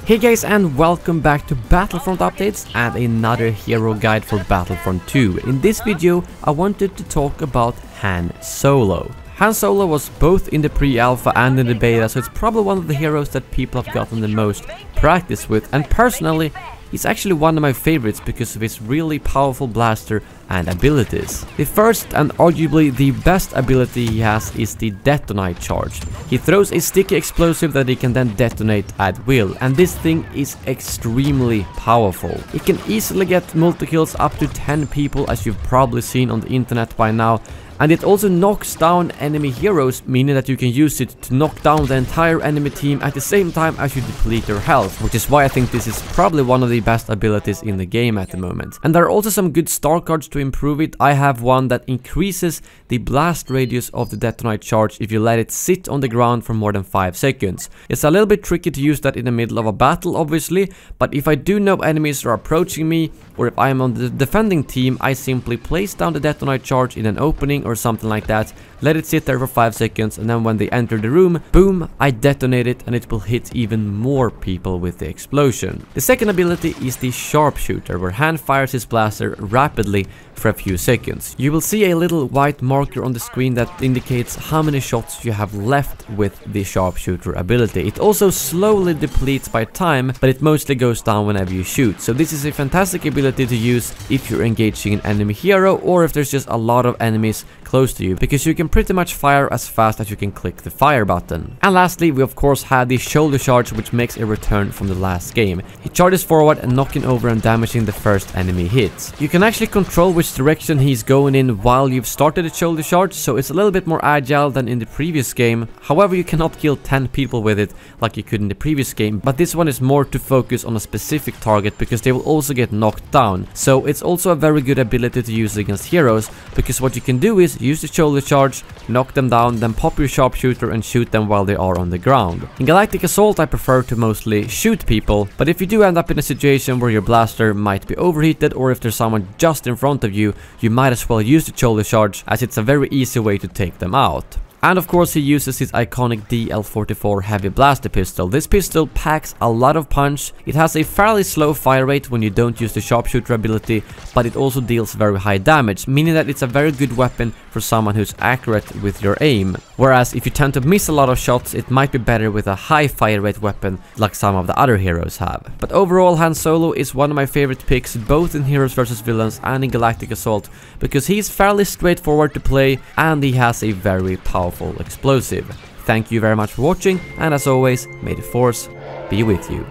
Hey guys, and welcome back to Battlefront Updates and another hero guide for Battlefront 2. In this video I wanted to talk about Han Solo. Han Solo was both in the pre-alpha and in the beta, so it's probably one of the heroes that people have gotten the most practice with, and personally he's actually one of my favorites because of his really powerful blaster and abilities. The first and arguably the best ability he has is the Detonite charge. He throws a sticky explosive that he can then detonate at will, and this thing is extremely powerful. It can easily get multi-kills up to 10 people, as you've probably seen on the internet by now. And it also knocks down enemy heroes, meaning that you can use it to knock down the entire enemy team at the same time as you deplete their health, which is why I think this is probably one of the best abilities in the game at the moment. And there are also some good star cards to improve it. I have one that increases the blast radius of the Detonite charge if you let it sit on the ground for more than 5 seconds. It's a little bit tricky to use that in the middle of a battle, obviously, but if I do know enemies are approaching me, or if I am on the defending team, I simply place down the Detonite charge in an opening or something like that, let it sit there for 5 seconds, and then when they enter the room, boom, I detonate it and it will hit even more people with the explosion. The second ability is the Sharpshooter, where Han fires his blaster rapidly for a few seconds. You will see a little white marker on the screen that indicates how many shots you have left with the Sharpshooter ability. It also slowly depletes by time, but it mostly goes down whenever you shoot. So this is a fantastic ability to use if you're engaging an enemy hero, or if there's just a lot of enemies close to you, because you can pretty much fire as fast as you can click the fire button. And lastly, we of course had the shoulder charge, which makes a return from the last game. He charges forward and knocking over and damaging the first enemy hits. You can actually control which direction he's going in while you've started the shoulder charge, so it's a little bit more agile than in the previous game. However, you cannot kill 10 people with it like you could in the previous game, but this one is more to focus on a specific target because they will also get knocked down. So it's also a very good ability to use against heroes, because what you can do is use the shoulder charge, knock them down, then pop your Sharpshooter and shoot them while they are on the ground. In Galactic Assault I prefer to mostly shoot people, but if you do end up in a situation where your blaster might be overheated, or if there's someone just in front of you, you might as well use the shoulder charge, as it's a very easy way to take them out. And of course he uses his iconic DL44 heavy blaster pistol. This pistol packs a lot of punch. It has a fairly slow fire rate when you don't use the Sharpshooter ability, but it also deals very high damage, meaning that it's a very good weapon for someone who's accurate with your aim. Whereas if you tend to miss a lot of shots, it might be better with a high fire rate weapon like some of the other heroes have. But overall, Han Solo is one of my favorite picks, both in Heroes vs Villains and in Galactic Assault, because he's fairly straightforward to play and he has a very powerful explosive. Thank you very much for watching, and as always, may the Force be with you.